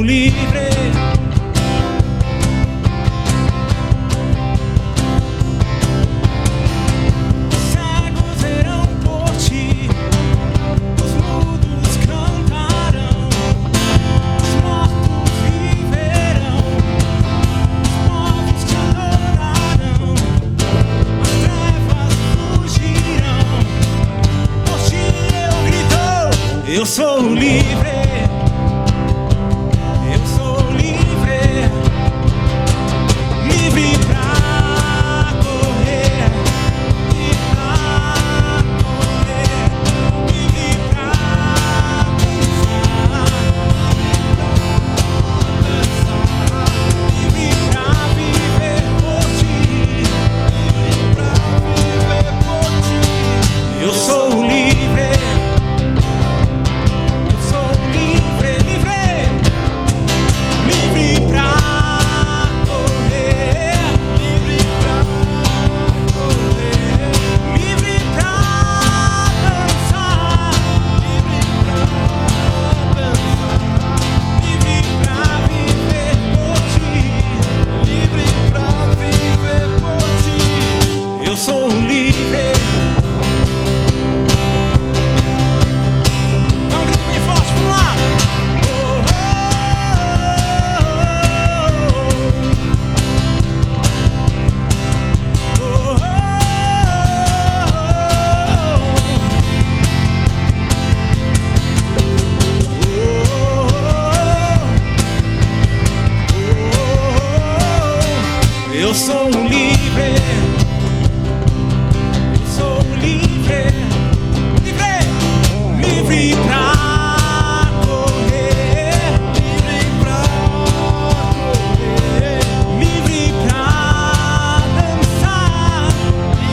livre. Os cegos verão por ti, os mudos cantarão, os mortos viverão, os povos te adorarão, as trevas fugirão. Por ti eu grito, eu sou livre. Eu sou livre, eu sou livre, livre, livre pra correr, livre pra correr, livre pra dançar,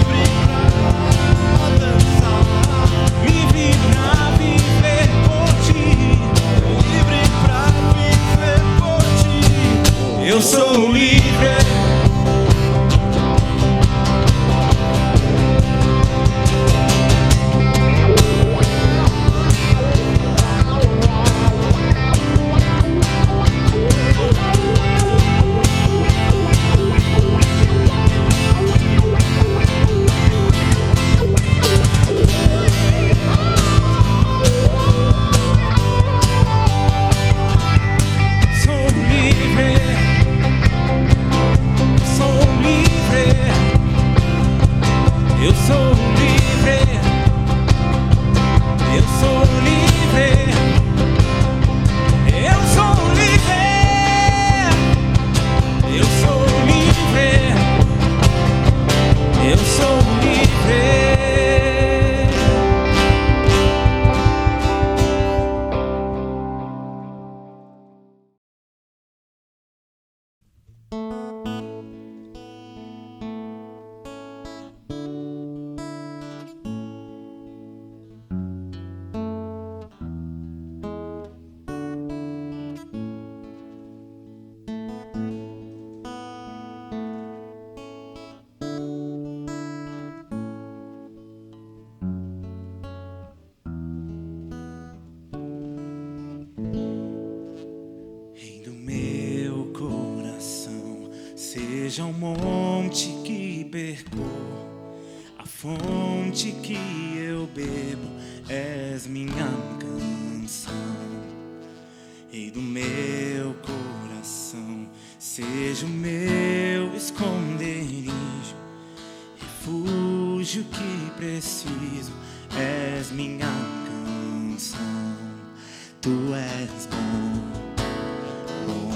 livre pra dançar, livre pra viver por ti, livre pra viver por ti. Eu sou livre. Seja o monte que percorro, a fonte que eu bebo, és minha canção. Rei do meu coração, seja o meu esconderijo, refúgio que preciso, és minha canção. Tu és bom, bom.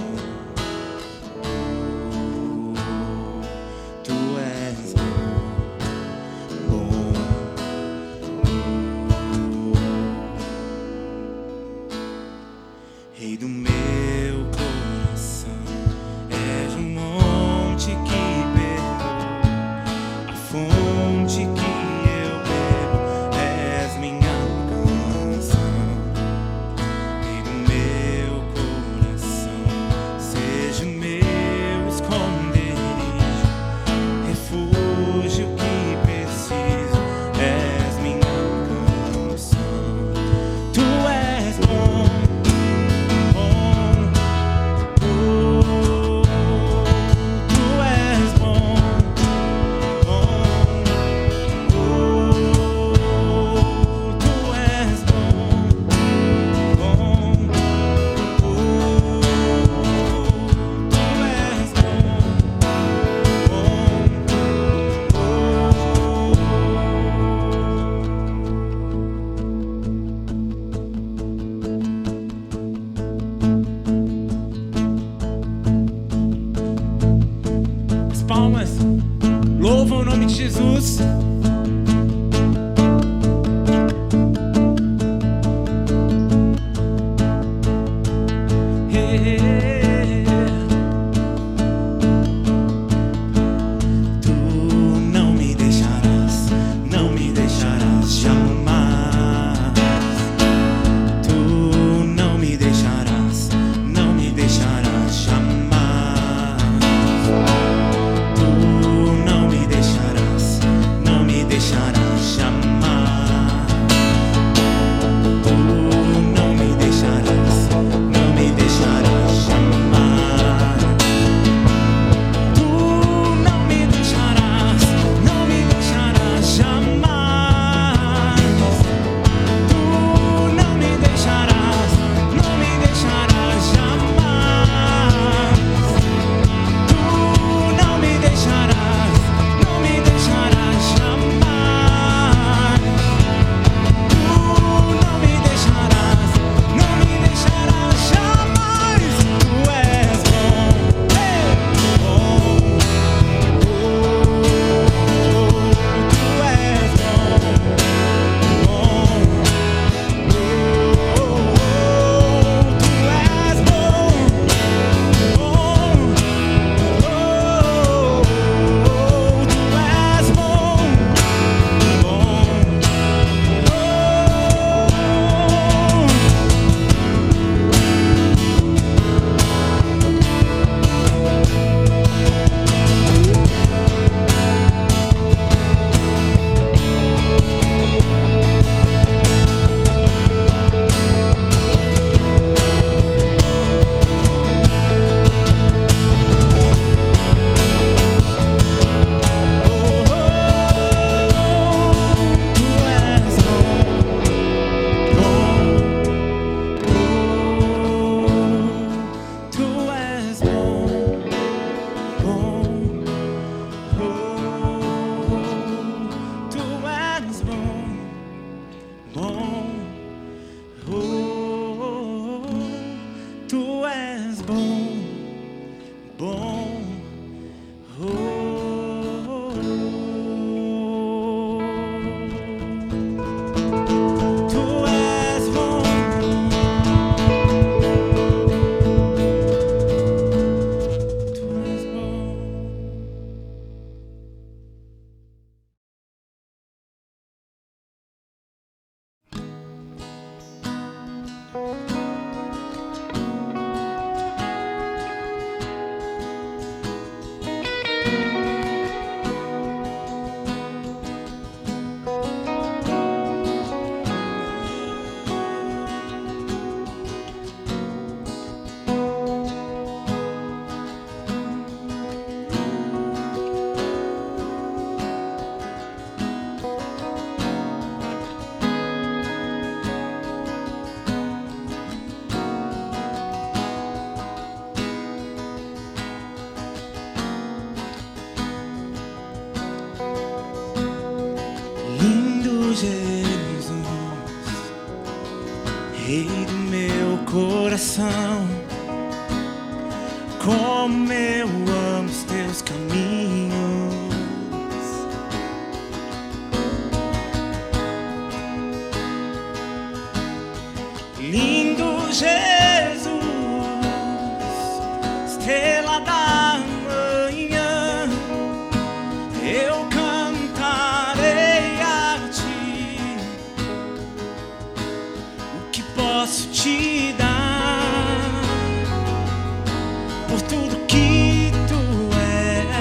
Rei do meu coração, és um monte que perdoa, a fonte que eu bebo, és minha canção. Rei do meu coração, seja o meu esconderijo, refúgio que preciso, és minha canção. Tu és bom. de Jesus. Rei do meu coração, como eu amo os teus caminhos. Lindo Jesus, estrela da manhã, eu cantarei a ti. O que posso te dar por tudo que tu és?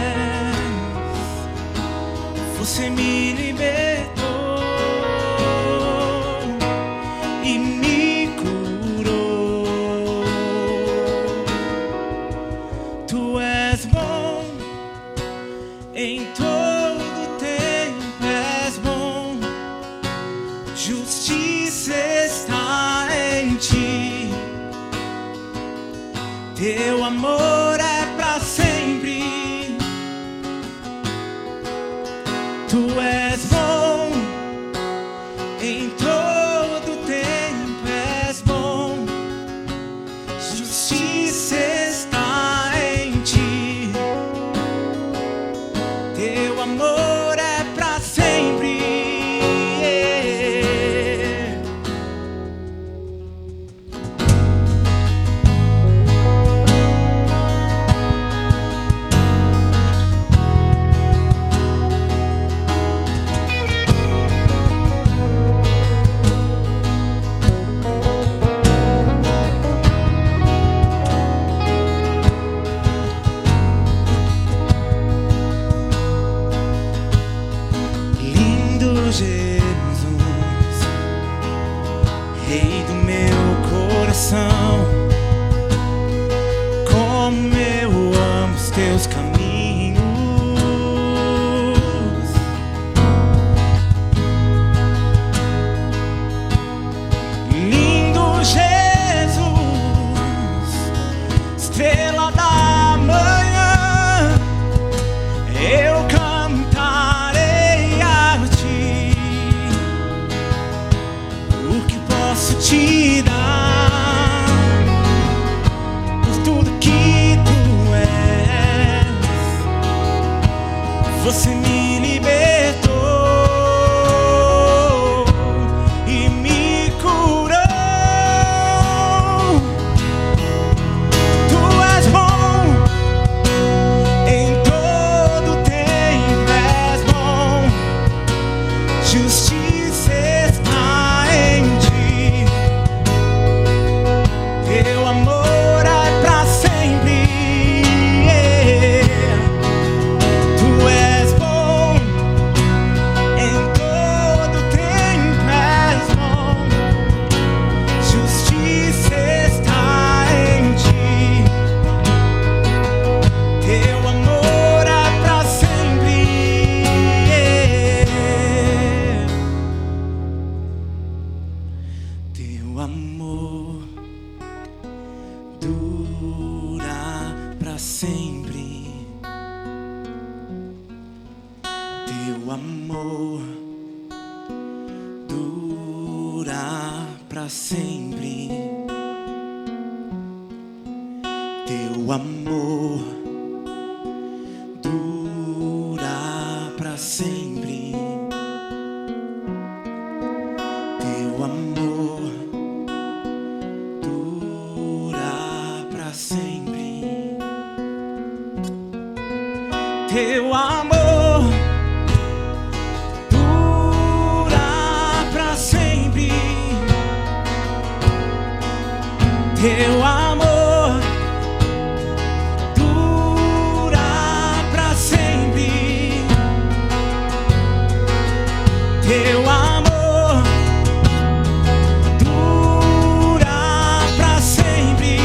Você me libertou e me curou. Tu és bom em todo tempo, és bom. Justiça está em ti. Teu amor é pra sempre. Tu és bom em todo tempo, és bom. Justiça está em ti. Teu amor é coração. Como eu amo os teus caminhos. Lindo Jesus, estrela da manhã, eu cantarei a ti. O que posso te dar por tudo que tu és? Você me libertou e me curou. Tu és bom, em todo tempo és bom. Justiça está em ti. Teu amor é pra sempre. Tu és bom, em todo tempo és bom. Justiça está em ti. Teu amor é pra sempre. Teu amor dura pra sempre. Teu amor dura pra sempre. Teu amor dura pra sempre. Teu amor dura pra sempre. Teu amor dura pra sempre. Teu amor dura pra sempre. Teu amor dura pra sempre.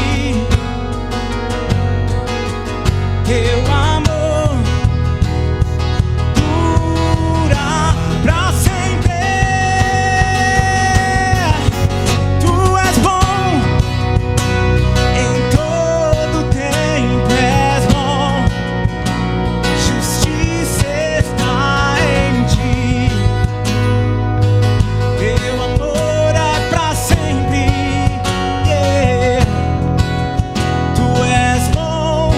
Teu amor dura pra sempre. Tu és bom, em todo tempo és bom. Justiça está em ti. Teu amor é pra sempre. Tu és bom,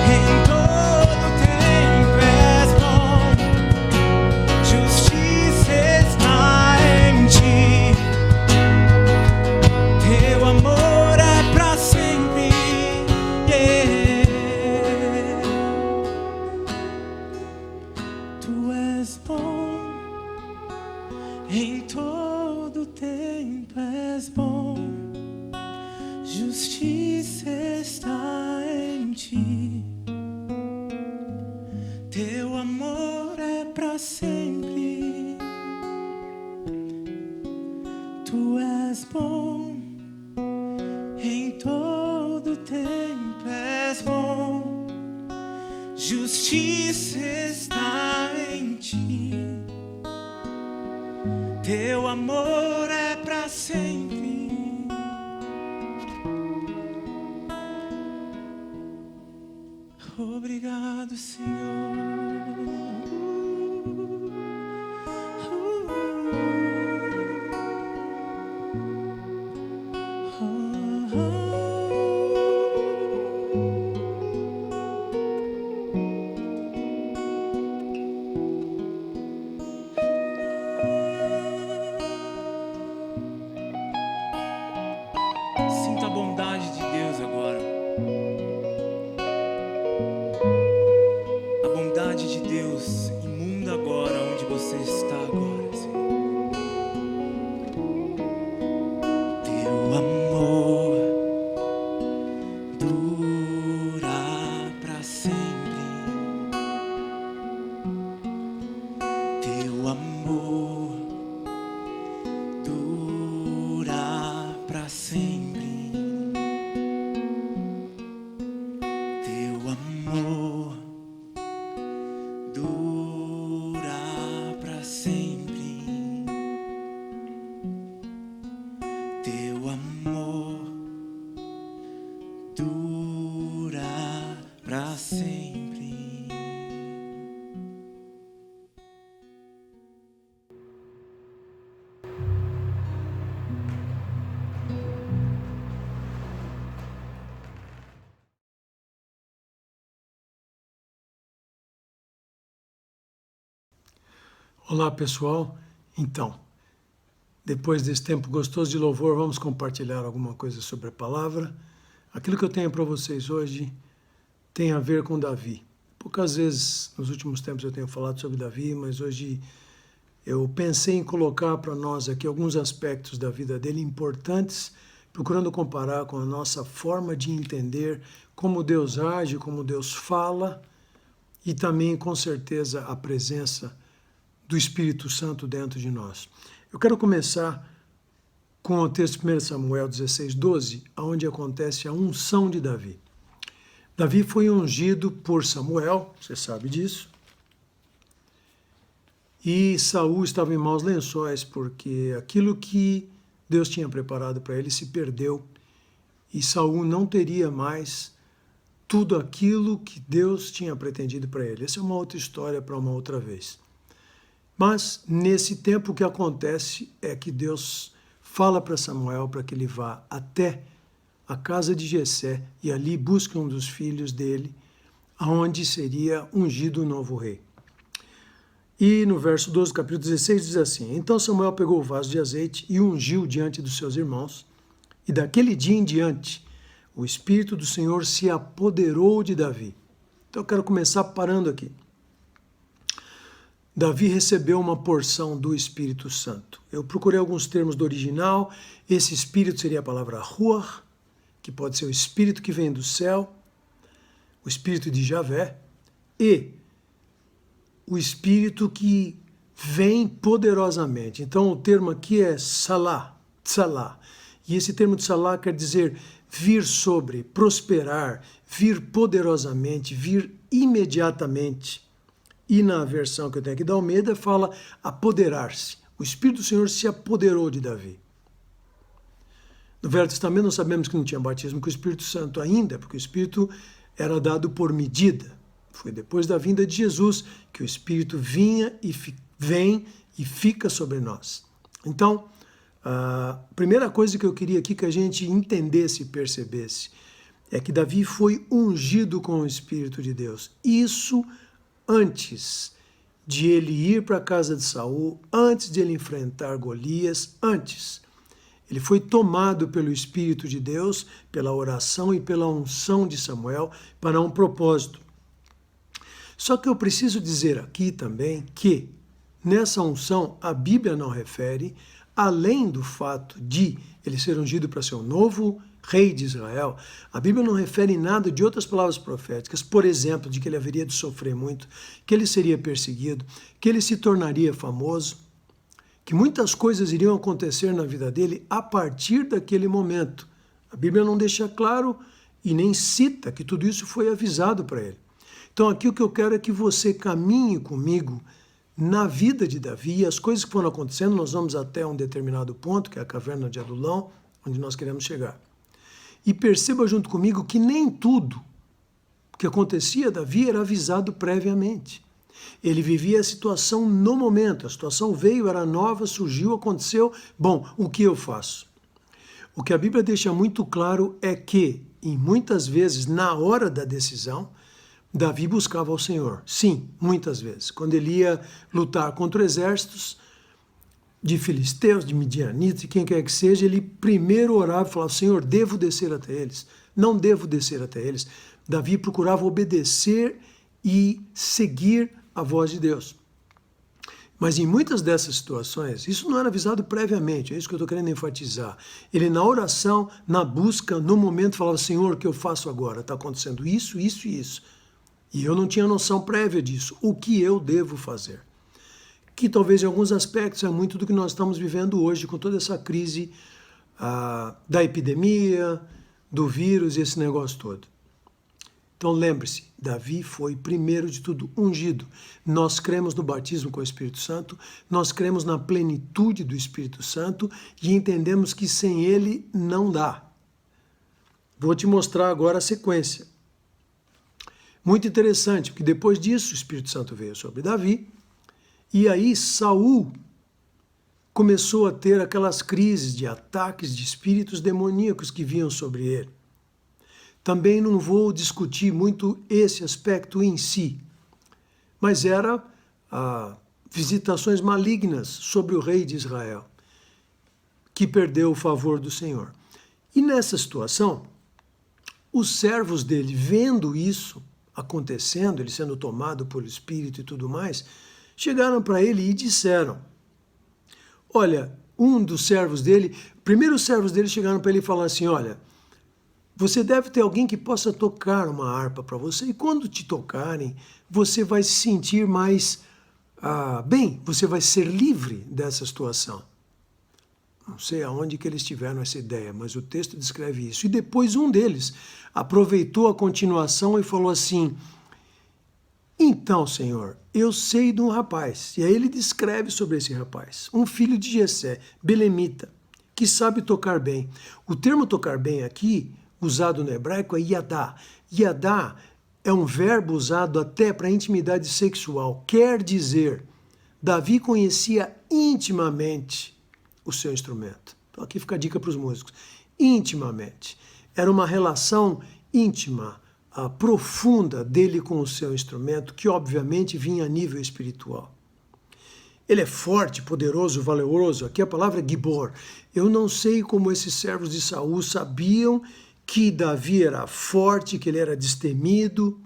em todo tempo és bom. Justiça está em ti. Teu amor é pra sempre. Tu és bom, em todo tempo és bom. Justiça está em ti. Teu amor é pra sempre. Tu és bom, em todo tempo és bom. Justiça está em ti. Teu amor é pra sempre. Obrigado, Senhor. Sinta a bondade de Deus agora. A bondade de Deus inunda agora onde você está agora, Senhor. Teu amor dura pra sempre. Teu amor dura pra sempre. Olá pessoal, então, depois desse tempo gostoso de louvor, vamos compartilhar alguma coisa sobre a palavra. Aquilo que eu tenho para vocês hoje tem a ver com Davi. Poucas vezes nos últimos tempos eu tenho falado sobre Davi, mas hoje eu pensei em colocar para nós aqui alguns aspectos da vida dele importantes, procurando comparar com a nossa forma de entender como Deus age, como Deus fala e também, com certeza, a presença do Espírito Santo dentro de nós. Eu quero começar com o texto de 1 Samuel 16:12, onde acontece a unção de Davi. Davi foi ungido por Samuel, você sabe disso, e Saul estava em maus lençóis, porque aquilo que Deus tinha preparado para ele se perdeu, e Saul não teria mais tudo aquilo que Deus tinha pretendido para ele. Essa é uma outra história para uma outra vez. Mas, nesse tempo, o que acontece é que Deus fala para Samuel para que ele vá até a casa de Jessé e ali busque um dos filhos dele, aonde seria ungido o novo rei. E no verso 12 do capítulo 16 diz assim: Então Samuel pegou o vaso de azeite e ungiu diante dos seus irmãos, e daquele dia em diante o Espírito do Senhor se apoderou de Davi. Então eu quero começar parando aqui. Davi recebeu uma porção do Espírito Santo. Eu procurei alguns termos do original. Esse Espírito seria a palavra Ruach, que pode ser o Espírito que vem do céu, o Espírito de Javé, e o Espírito que vem poderosamente. Então o termo aqui é Salah, Tsalah. E esse termo Tsalah quer dizer vir sobre, prosperar, vir poderosamente, vir imediatamente. E na versão que eu tenho aqui da Almeida fala apoderar-se. O Espírito do Senhor se apoderou de Davi. No Velho Testamento nós sabemos que não tinha batismo com o Espírito Santo ainda, porque o Espírito era dado por medida. Foi depois da vinda de Jesus que o Espírito vem e fica sobre nós. Então, a primeira coisa que eu queria aqui que a gente entendesse e percebesse é que Davi foi ungido com o Espírito de Deus. Isso antes de ele ir para a casa de Saul, antes de ele enfrentar Golias, antes. Ele foi tomado pelo Espírito de Deus, pela oração e pela unção de Samuel para um propósito. Só que eu preciso dizer aqui também que nessa unção a Bíblia não refere, além do fato de ele ser ungido para ser um novo rei de Israel, a Bíblia não refere nada de outras palavras proféticas, por exemplo, de que ele haveria de sofrer muito, que ele seria perseguido, que ele se tornaria famoso, que muitas coisas iriam acontecer na vida dele a partir daquele momento. A Bíblia não deixa claro e nem cita que tudo isso foi avisado para ele. Então aqui o que eu quero é que você caminhe comigo na vida de Davi e as coisas que foram acontecendo. Nós vamos até um determinado ponto, que é a caverna de Adulão, onde nós queremos chegar. E perceba junto comigo que nem tudo que acontecia a Davi era avisado previamente. Ele vivia a situação no momento, a situação veio, era nova, surgiu, aconteceu. Bom, o que eu faço? O que a Bíblia deixa muito claro é que, em muitas vezes, na hora da decisão, Davi buscava ao Senhor. Sim, muitas vezes. Quando ele ia lutar contra exércitos de filisteus, de midianitas, de quem quer que seja, ele primeiro orava e falava: Senhor, devo descer até eles? Não devo descer até eles. Davi procurava obedecer e seguir a voz de Deus. Mas em muitas dessas situações, isso não era avisado previamente, é isso que eu estou querendo enfatizar. Ele na oração, na busca, no momento falava: Senhor, o que eu faço agora? Está acontecendo isso, isso e isso. E eu não tinha noção prévia disso. O que eu devo fazer? Que talvez em alguns aspectos é muito do que nós estamos vivendo hoje, com toda essa crise da epidemia, do vírus e esse negócio todo. Então lembre-se, Davi foi, primeiro de tudo, ungido. Nós cremos no batismo com o Espírito Santo, nós cremos na plenitude do Espírito Santo e entendemos que sem ele não dá. Vou te mostrar agora a sequência. Muito interessante, porque depois disso o Espírito Santo veio sobre Davi, e aí Saul começou a ter aquelas crises de ataques de espíritos demoníacos que vinham sobre ele. Também não vou discutir muito esse aspecto em si, mas era visitações malignas sobre o rei de Israel, que perdeu o favor do Senhor. E nessa situação, os servos dele, vendo isso acontecendo, ele sendo tomado pelo Espírito e tudo mais, chegaram para ele e disseram, olha, um dos servos dele, primeiro os servos dele chegaram para ele e falaram assim, olha, você deve ter alguém que possa tocar uma harpa para você, e quando te tocarem, você vai se sentir mais bem, você vai ser livre dessa situação. Não sei aonde que eles tiveram essa ideia, mas o texto descreve isso. E depois um deles aproveitou a continuação e falou assim, então, Senhor, eu sei de um rapaz. E aí ele descreve sobre esse rapaz, um filho de Jessé, belemita, que sabe tocar bem. O termo tocar bem aqui, usado no hebraico, é yadá. Yadá é um verbo usado até para intimidade sexual. Quer dizer, Davi conhecia intimamente o seu instrumento. Então aqui fica a dica para os músicos. Intimamente. Era uma relação íntima, profunda dele com o seu instrumento, que obviamente vinha a nível espiritual. Ele é forte, poderoso, valoroso. Aqui a palavra é gibor. Eu não sei como esses servos de Saul sabiam que Davi era forte, que ele era destemido.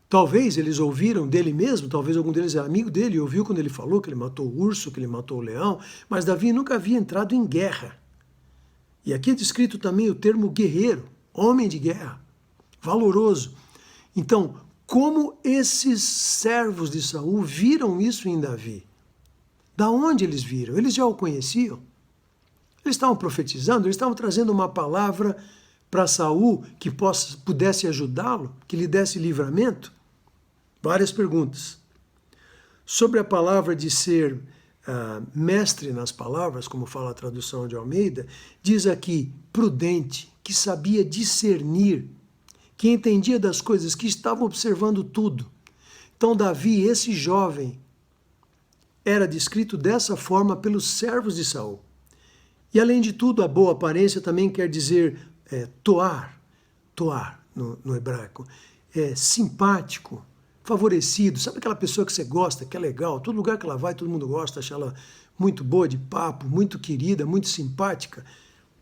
Talvez eles ouviram dele mesmo, talvez algum deles é amigo dele, ouviu quando ele falou que ele matou o urso, que ele matou o leão, mas Davi nunca havia entrado em guerra. E aqui é descrito também o termo guerreiro, homem de guerra, valoroso. Então, como esses servos de Saul viram isso em Davi? Da onde eles viram? Eles já o conheciam? Eles estavam profetizando, eles estavam trazendo uma palavra para Saul que pudesse ajudá-lo, que lhe desse livramento? Várias perguntas. Sobre a palavra de ser mestre nas palavras, como fala a tradução de Almeida, diz aqui prudente, que sabia discernir, que entendia das coisas, que estava observando tudo. Então Davi, esse jovem, era descrito dessa forma pelos servos de Saul. E além de tudo, a boa aparência também quer dizer toar no hebraico, simpático, favorecido. Sabe aquela pessoa que você gosta, que é legal, todo lugar que ela vai, todo mundo gosta, acha ela muito boa de papo, muito querida, muito simpática.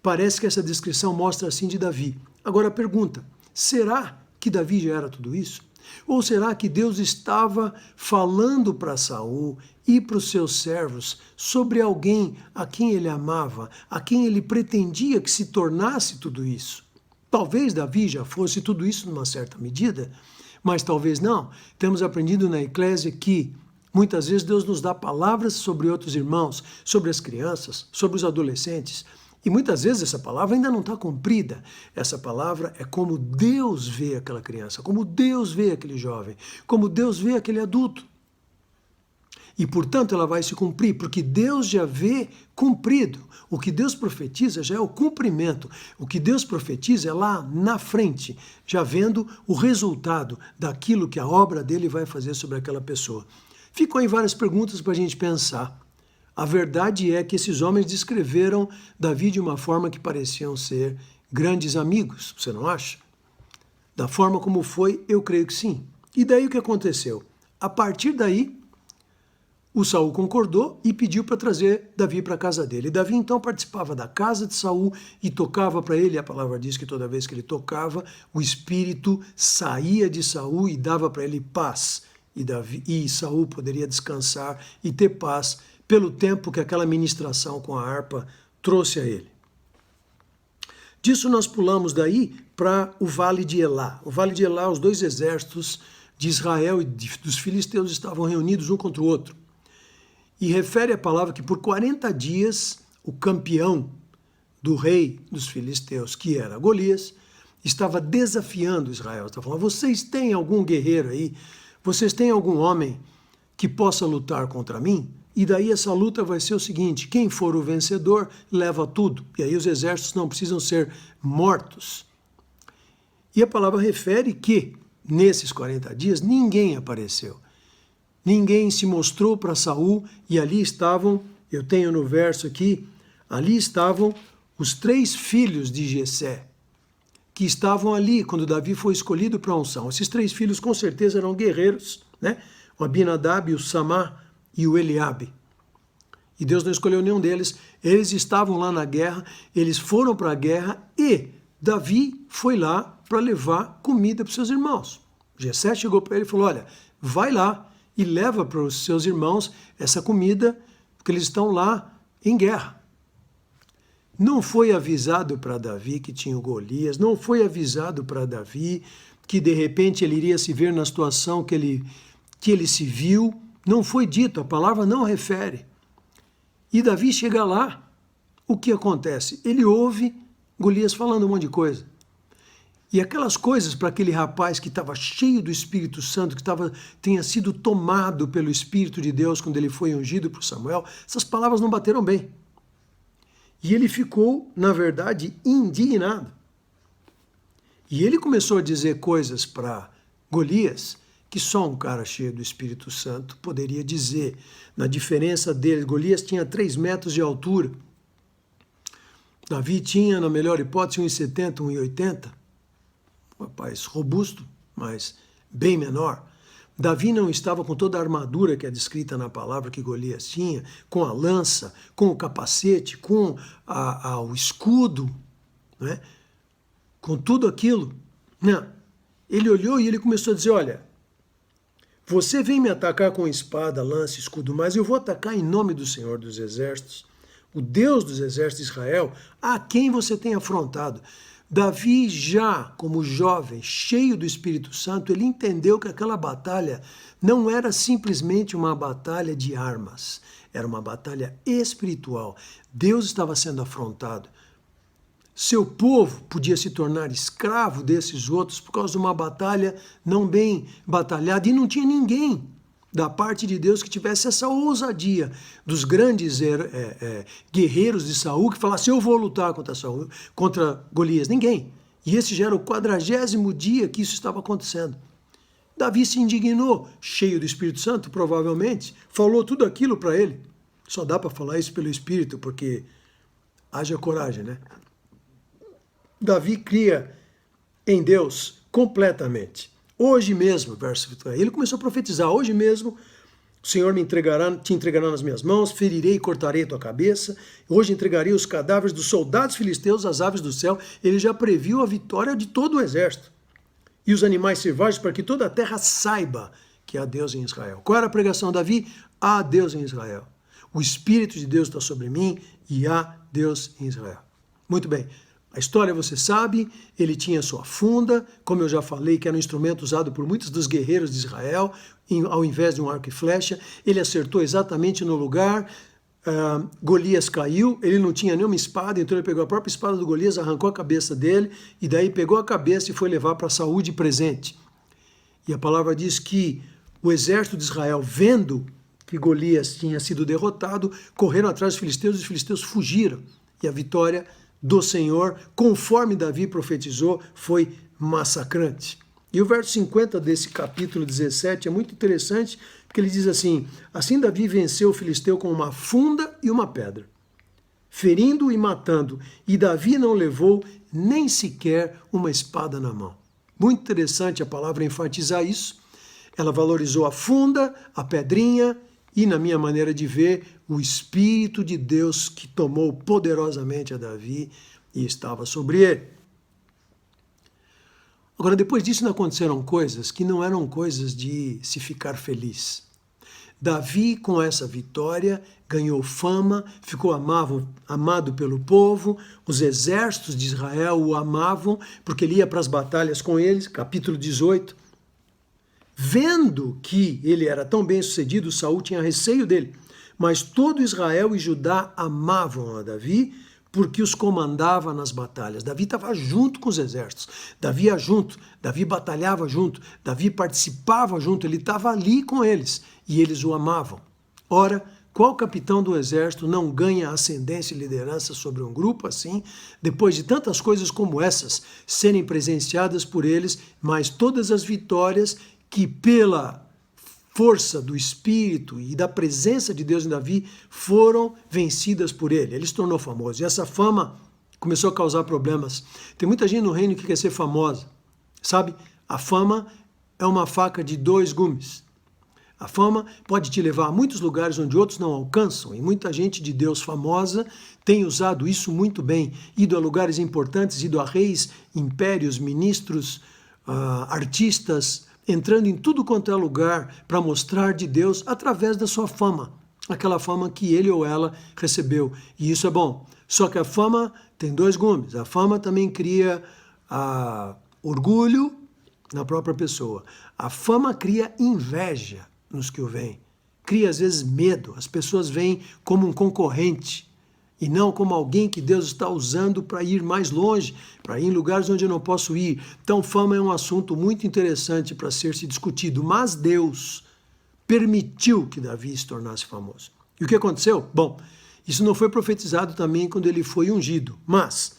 Parece que essa descrição mostra assim de Davi. Agora a pergunta, será que Davi já era tudo isso? Ou será que Deus estava falando para Saul e para os seus servos sobre alguém a quem ele amava, a quem ele pretendia que se tornasse tudo isso? Talvez Davi já fosse tudo isso numa certa medida, mas talvez não. Temos aprendido na Eclésia que muitas vezes Deus nos dá palavras sobre outros irmãos, sobre as crianças, sobre os adolescentes, e muitas vezes essa palavra ainda não está cumprida. Essa palavra é como Deus vê aquela criança, como Deus vê aquele jovem, como Deus vê aquele adulto. E, portanto, ela vai se cumprir, porque Deus já vê cumprido. O que Deus profetiza já é o cumprimento. O que Deus profetiza é lá na frente, já vendo o resultado daquilo que a obra dele vai fazer sobre aquela pessoa. Ficam aí várias perguntas para a gente pensar. A verdade é que esses homens descreveram Davi de uma forma que pareciam ser grandes amigos, você não acha? Da forma como foi, eu creio que sim. E daí o que aconteceu? A partir daí, o Saul concordou e pediu para trazer Davi para a casa dele. E Davi então participava da casa de Saul e tocava para ele. A palavra diz que toda vez que ele tocava, o espírito saía de Saul e dava para ele paz. E Saul poderia descansar e ter paz pelo tempo que aquela ministração com a harpa trouxe a ele. Disso nós pulamos daí para o Vale de Elá. O Vale de Elá, os dois exércitos de Israel e dos filisteus estavam reunidos um contra o outro. E refere a palavra que por 40 dias o campeão do rei dos filisteus, que era Golias, estava desafiando Israel. Estava falando, vocês têm algum guerreiro aí? Vocês têm algum homem que possa lutar contra mim? E daí essa luta vai ser o seguinte, quem for o vencedor leva tudo. E aí os exércitos não precisam ser mortos. E a palavra refere que, nesses 40 dias, ninguém apareceu. Ninguém se mostrou para Saul e ali estavam, eu tenho no verso aqui, ali estavam os 3 filhos de Jessé, que estavam ali quando Davi foi escolhido para a unção. Esses 3 filhos com certeza eram guerreiros, né? O Abinadab, o Samá e o Eliabe. E Deus não escolheu nenhum deles. Eles estavam lá na guerra, eles foram para a guerra e Davi foi lá para levar comida para os seus irmãos. Jessé chegou para ele e falou, olha, vai lá e leva para os seus irmãos essa comida, porque eles estão lá em guerra. Não foi avisado para Davi que tinha o Golias, não foi avisado para Davi que de repente ele iria se ver na situação que ele se viu. Não foi dito, a palavra não refere. E Davi chega lá, o que acontece? Ele ouve Golias falando um monte de coisa. E aquelas coisas para aquele rapaz que estava cheio do Espírito Santo, que tinha sido tomado pelo Espírito de Deus quando ele foi ungido por Samuel, essas palavras não bateram bem. E ele ficou, na verdade, indignado. E ele começou a dizer coisas para Golias que só um cara cheio do Espírito Santo poderia dizer. Na diferença deles, Golias tinha 3 metros de altura. Davi tinha, na melhor hipótese, 1,70, 1,80. Um rapaz robusto, mas bem menor. Davi não estava com toda a armadura que é descrita na palavra que Golias tinha, com a lança, com o capacete, com o escudo, né? Com tudo aquilo. Não. Ele olhou e ele começou a dizer, olha, você vem me atacar com espada, lança, escudo, mas eu vou atacar em nome do Senhor dos Exércitos, o Deus dos Exércitos de Israel, a quem você tem afrontado. Davi já, como jovem, cheio do Espírito Santo, ele entendeu que aquela batalha não era simplesmente uma batalha de armas, era uma batalha espiritual. Deus estava sendo afrontado. Seu povo podia se tornar escravo desses outros por causa de uma batalha não bem batalhada, e não tinha ninguém da parte de Deus que tivesse essa ousadia dos grandes guerreiros de Saul que falasse, eu vou lutar contra Golias. Ninguém. E esse já era o 40º dia que isso estava acontecendo. Davi se indignou, cheio do Espírito Santo, provavelmente, falou tudo aquilo para ele. Só dá para falar isso pelo Espírito, porque haja coragem, né? Davi cria em Deus completamente. Hoje mesmo, verso 23, ele começou a profetizar, hoje mesmo o Senhor te entregará nas minhas mãos, ferirei e cortarei a tua cabeça, hoje entregarei os cadáveres dos soldados filisteus às aves do céu. Ele já previu a vitória de todo o exército. E os animais selvagens, para que toda a terra saiba que há Deus em Israel. Qual era a pregação de Davi? Há Deus em Israel. O Espírito de Deus está sobre mim e há Deus em Israel. Muito bem. A história você sabe, ele tinha sua funda, como eu já falei, que era um instrumento usado por muitos dos guerreiros de Israel, ao invés de um arco e flecha. Ele acertou exatamente no lugar, Golias caiu, ele não tinha nenhuma espada, então ele pegou a própria espada do Golias, arrancou a cabeça dele, e daí pegou a cabeça e foi levar para Saúl de presente. E a palavra diz que o exército de Israel, vendo que Golias tinha sido derrotado, correram atrás dos filisteus, e os filisteus fugiram. E a vitória do Senhor, conforme Davi profetizou, foi massacrante. E o verso 50 desse capítulo 17 é muito interessante, porque ele diz assim, assim Davi venceu o filisteu com uma funda e uma pedra, ferindo e matando, e Davi não levou nem sequer uma espada na mão. Muito interessante a palavra enfatizar isso. Ela valorizou a funda, a pedrinha, e, na minha maneira de ver, o Espírito de Deus que tomou poderosamente a Davi e estava sobre ele. Agora, depois disso, não aconteceram coisas que não eram coisas de se ficar feliz. Davi, com essa vitória, ganhou fama, ficou amado pelo povo, os exércitos de Israel o amavam, porque ele ia para as batalhas com eles, capítulo 18. Vendo que ele era tão bem sucedido, Saul tinha receio dele. Mas todo Israel e Judá amavam a Davi, porque os comandava nas batalhas. Davi estava junto com os exércitos. Davi ia junto, Davi batalhava junto, Davi participava junto, ele estava ali com eles. E eles o amavam. Ora, qual capitão do exército não ganha ascendência e liderança sobre um grupo assim, depois de tantas coisas como essas serem presenciadas por eles, mas todas as vitórias que pela força do Espírito e da presença de Deus em Davi foram vencidas por ele. Ele se tornou famoso. E essa fama começou a causar problemas. Tem muita gente no reino que quer ser famosa. Sabe? A fama é uma faca de 2 gumes. A fama pode te levar a muitos lugares onde outros não alcançam, e muita gente de Deus famosa tem usado isso muito bem, ido a lugares importantes, ido a reis, impérios, ministros, artistas, entrando em tudo quanto é lugar para mostrar de Deus através da sua fama, aquela fama que ele ou ela recebeu. E isso é bom. Só que a fama tem dois gumes. A fama também cria orgulho na própria pessoa. A fama cria inveja nos que o veem. Cria, às vezes, medo. As pessoas veem como um concorrente e não como alguém que Deus está usando para ir mais longe, para ir em lugares onde eu não posso ir. Então, fama é um assunto muito interessante para ser se discutido, mas Deus permitiu que Davi se tornasse famoso. E o que aconteceu? Bom, isso não foi profetizado também quando ele foi ungido, mas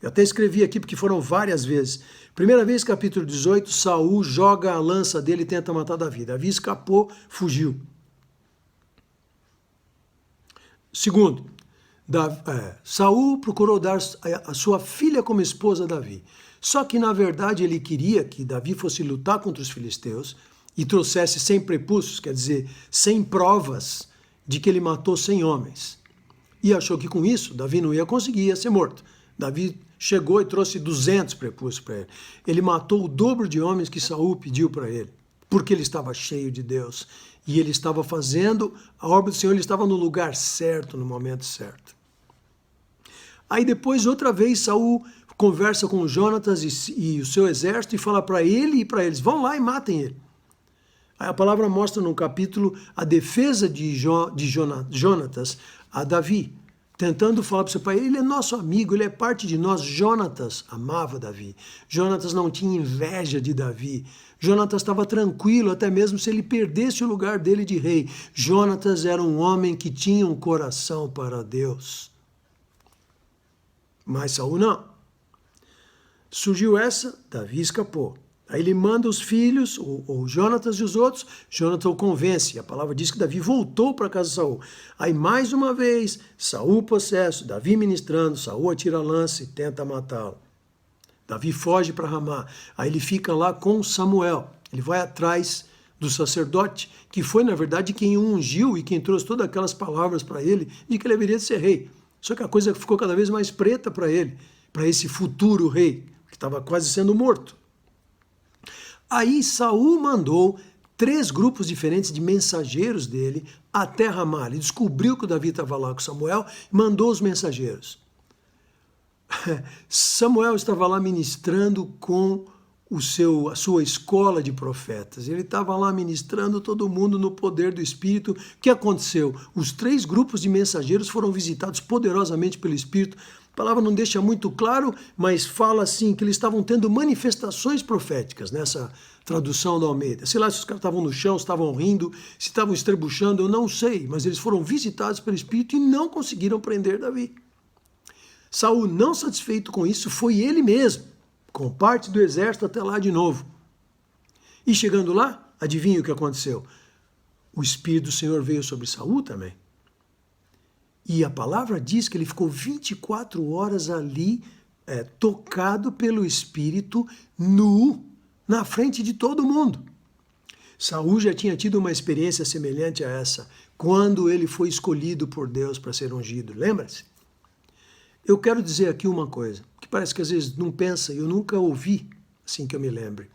eu até escrevi aqui porque foram várias vezes. Primeira vez, capítulo 18, Saul joga a lança dele e tenta matar Davi. Davi escapou, fugiu. Segundo, Saul procurou dar a sua filha como esposa a Davi. Só que, na verdade, ele queria que Davi fosse lutar contra os filisteus e trouxesse 100 prepúcios, quer dizer, 100 provas de que ele matou 100 homens. E achou que com isso Davi não ia conseguir, ia ser morto. Davi chegou e trouxe 200 prepúcios para ele. Ele matou o dobro de homens que Saul pediu para ele, porque ele estava cheio de Deus. E ele estava fazendo a obra do Senhor, ele estava no lugar certo, no momento certo. Aí depois, outra vez, Saul conversa com Jonatas e o seu exército e fala para ele e para eles, vão lá e matem ele. Aí a palavra mostra no capítulo a defesa de Jonatas a Davi, tentando falar para o seu pai, ele é nosso amigo, ele é parte de nós. Jonatas amava Davi. Jonatas não tinha inveja de Davi. Jonatas estava tranquilo, até mesmo se ele perdesse o lugar dele de rei. Jonatas era um homem que tinha um coração para Deus. Mas Saul não. Surgiu essa, Davi escapou. Aí ele manda os filhos, o Jonatas e os outros, Jonatas o convence. A palavra diz que Davi voltou para casa de Saul. Aí mais uma vez, Saul possesso, Davi ministrando, Saul atira a lança e tenta matá-lo. Davi foge para Ramá. Aí ele fica lá com Samuel. Ele vai atrás do sacerdote, que foi, na verdade, quem o ungiu e quem trouxe todas aquelas palavras para ele de que ele deveria ser rei. Só que a coisa ficou cada vez mais preta para ele, para esse futuro rei, que estava quase sendo morto. Aí Saul mandou 3 grupos diferentes de mensageiros dele até Ramá. Ele descobriu que o Davi estava lá com Samuel e mandou os mensageiros. Samuel estava lá ministrando com a sua escola de profetas. Ele estava lá ministrando todo mundo no poder do Espírito. O que aconteceu? Os 3 grupos de mensageiros foram visitados poderosamente pelo Espírito. A palavra não deixa muito claro, mas fala assim, que eles estavam tendo manifestações proféticas nessa tradução da Almeida. Sei lá se os caras estavam no chão, se estavam rindo, se estavam estrebuchando, eu não sei, mas eles foram visitados pelo Espírito e não conseguiram prender Davi. Saul, não satisfeito com isso, foi ele mesmo, com parte do exército até lá de novo. E chegando lá, adivinha o que aconteceu? O Espírito do Senhor veio sobre Saul também. E a palavra diz que ele ficou 24 horas ali, tocado pelo Espírito, nu, na frente de todo mundo. Saul já tinha tido uma experiência semelhante a essa, quando ele foi escolhido por Deus para ser ungido. Lembra-se? Eu quero dizer aqui uma coisa, que parece que às vezes não pensa, eu nunca ouvi, assim que eu me lembre.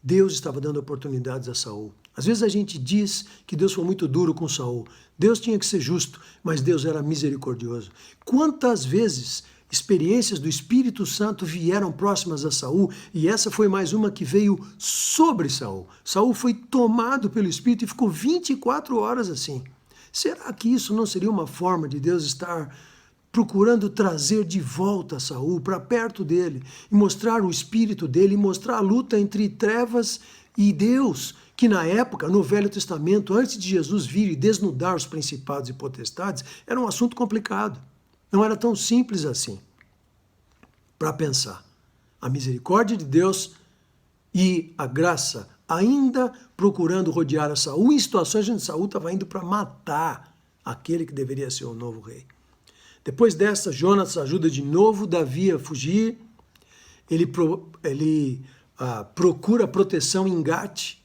Deus estava dando oportunidades a Saul. Às vezes a gente diz que Deus foi muito duro com Saul. Deus tinha que ser justo, mas Deus era misericordioso. Quantas vezes experiências do Espírito Santo vieram próximas a Saul, e essa foi mais uma que veio sobre Saul. Saul foi tomado pelo Espírito e ficou 24 horas assim. Será que isso não seria uma forma de Deus estar procurando trazer de volta Saul para perto dele, e mostrar o Espírito dele, e mostrar a luta entre trevas e Deus, que na época, no Velho Testamento, antes de Jesus vir e desnudar os principados e potestades, era um assunto complicado. Não era tão simples assim. Para pensar, a misericórdia de Deus e a graça ainda procurando rodear a Saul em situações onde Saul estava indo para matar aquele que deveria ser o novo rei. Depois dessa, Jonatas ajuda de novo Davi a fugir. Ele procura proteção em Gate,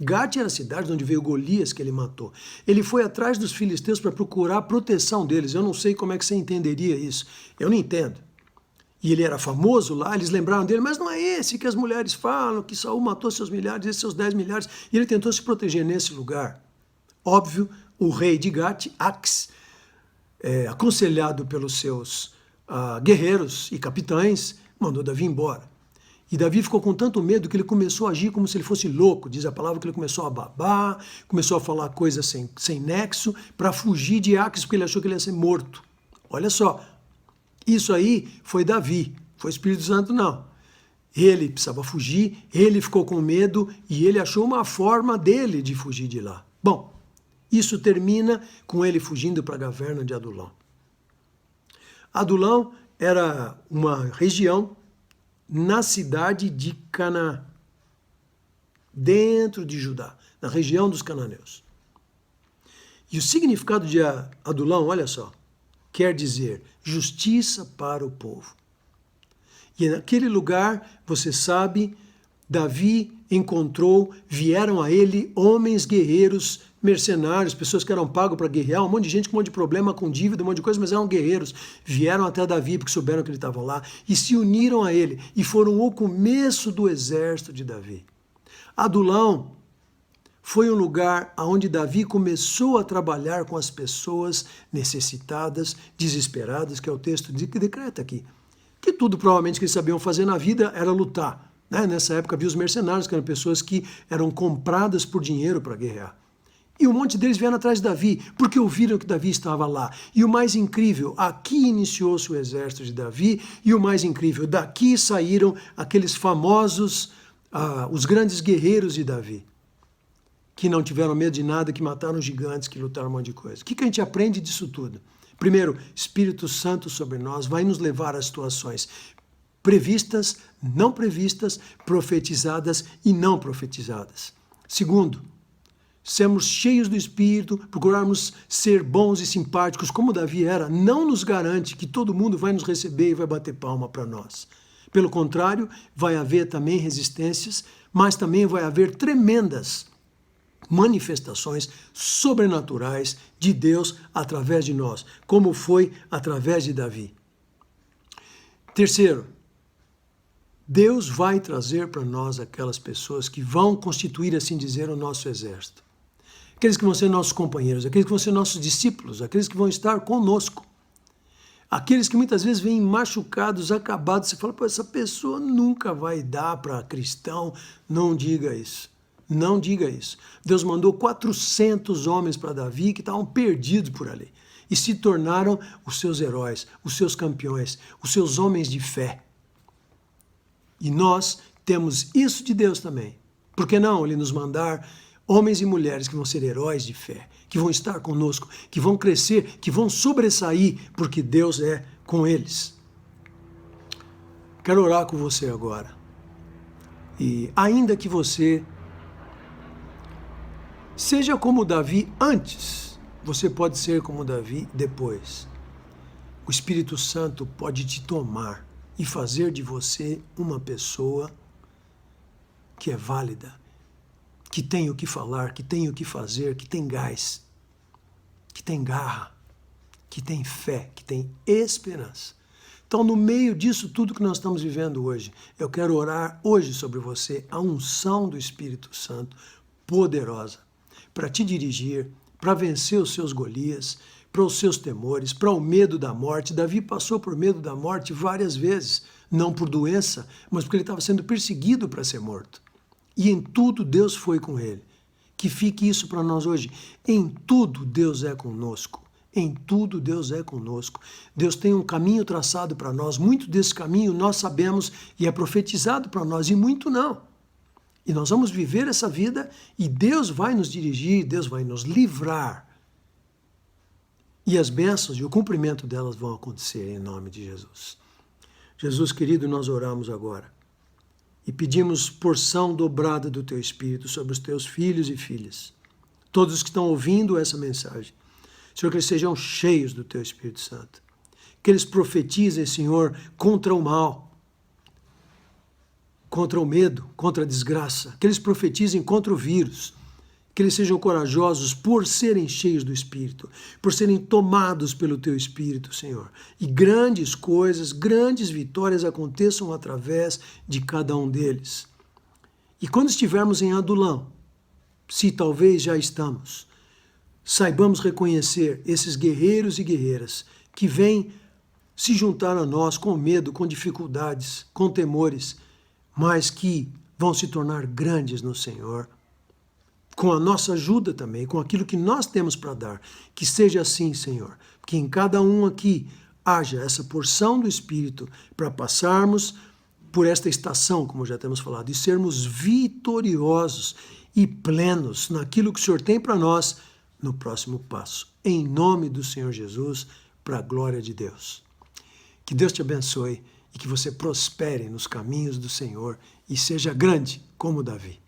Gate era a cidade onde veio Golias, que ele matou. Ele foi atrás dos filisteus para procurar a proteção deles. Eu não sei como é que você entenderia isso. Eu não entendo. E ele era famoso lá, eles lembraram dele, mas não é esse que as mulheres falam, que Saul matou seus milhares, esses seus 10 milhares. E ele tentou se proteger nesse lugar. Óbvio, o rei de Gate, Ax, aconselhado pelos seus guerreiros e capitães, mandou Davi embora. E Davi ficou com tanto medo que ele começou a agir como se ele fosse louco. Diz a palavra que ele começou a babar, começou a falar coisas sem nexo, para fugir de Ax, porque ele achou que ele ia ser morto. Olha só, isso aí foi Davi, foi Espírito Santo não. Ele precisava fugir, ele ficou com medo e ele achou uma forma dele de fugir de lá. Bom, isso termina com ele fugindo para a caverna de Adulão. Adulão era uma região na cidade de Canaã, dentro de Judá, na região dos cananeus. E o significado de Adulão, olha só, quer dizer justiça para o povo. E naquele lugar, você sabe, Davi vieram a ele homens guerreiros, mercenários, pessoas que eram pagos para guerrear, um monte de gente com um monte de problema, com dívida, um monte de coisa, mas eram guerreiros. Vieram até Davi porque souberam que ele estava lá e se uniram a ele e foram o começo do exército de Davi. Adulão foi um lugar onde Davi começou a trabalhar com as pessoas necessitadas, desesperadas, que é o texto que decreta aqui. Que tudo provavelmente que eles sabiam fazer na vida era lutar. Nessa época havia os mercenários, que eram pessoas que eram compradas por dinheiro para guerrear. E um monte deles vieram atrás de Davi, porque ouviram que Davi estava lá. E o mais incrível, aqui iniciou-se o exército de Davi, e o mais incrível, daqui saíram aqueles famosos, os grandes guerreiros de Davi, que não tiveram medo de nada, que mataram gigantes, que lutaram um monte de coisa. O que a gente aprende disso tudo? Primeiro, Espírito Santo sobre nós vai nos levar a situações previstas, não previstas, profetizadas e não profetizadas. Segundo, sermos cheios do Espírito, procurarmos ser bons e simpáticos, como Davi era, não nos garante que todo mundo vai nos receber e vai bater palma para nós. Pelo contrário, vai haver também resistências, mas também vai haver tremendas manifestações sobrenaturais de Deus através de nós, como foi através de Davi. Terceiro, Deus vai trazer para nós aquelas pessoas que vão constituir, assim dizer, o nosso exército. Aqueles que vão ser nossos companheiros, aqueles que vão ser nossos discípulos, aqueles que vão estar conosco. Aqueles que muitas vezes vêm machucados, acabados, você fala, pô, essa pessoa nunca vai dar para cristão. Não diga isso. Não diga isso. Deus mandou 400 homens para Davi que estavam perdidos por ali e se tornaram os seus heróis, os seus campeões, os seus homens de fé. E nós temos isso de Deus também. Por que não Ele nos mandar homens e mulheres que vão ser heróis de fé, que vão estar conosco, que vão crescer, que vão sobressair, porque Deus é com eles. Quero orar com você agora. E ainda que você seja como Davi antes, você pode ser como Davi depois. O Espírito Santo pode te tomar e fazer de você uma pessoa que é válida, que tem o que falar, que tem o que fazer, que tem gás, que tem garra, que tem fé, que tem esperança. Então, no meio disso tudo que nós estamos vivendo hoje, eu quero orar hoje sobre você a unção do Espírito Santo poderosa para te dirigir, para vencer os seus Golias, para os seus temores, para o medo da morte. Davi passou por medo da morte várias vezes, não por doença, mas porque ele estava sendo perseguido para ser morto. E em tudo Deus foi com ele. Que fique isso para nós hoje. Em tudo Deus é conosco. Em tudo Deus é conosco. Deus tem um caminho traçado para nós. Muito desse caminho nós sabemos e é profetizado para nós, e muito não. E nós vamos viver essa vida e Deus vai nos dirigir, Deus vai nos livrar. E as bênçãos e o cumprimento delas vão acontecer em nome de Jesus. Jesus querido, nós oramos agora e pedimos porção dobrada do Teu Espírito sobre os Teus filhos e filhas. Todos que estão ouvindo essa mensagem. Senhor, que eles sejam cheios do Teu Espírito Santo. Que eles profetizem, Senhor, contra o mal. contra o medo, contra a desgraça, que eles profetizem contra o vírus, que eles sejam corajosos por serem cheios do Espírito, por serem tomados pelo Teu Espírito, Senhor. E grandes coisas, grandes vitórias aconteçam através de cada um deles. E quando estivermos em Adulão, se talvez já estamos, saibamos reconhecer esses guerreiros e guerreiras que vêm se juntar a nós com medo, com dificuldades, com temores, mas que vão se tornar grandes no Senhor, com a nossa ajuda também, com aquilo que nós temos para dar. Que seja assim, Senhor, que em cada um aqui haja essa porção do Espírito para passarmos por esta estação, como já temos falado, e sermos vitoriosos e plenos naquilo que o Senhor tem para nós no próximo passo. Em nome do Senhor Jesus, para a glória de Deus. Que Deus te abençoe e que você prospere nos caminhos do Senhor e seja grande como Davi.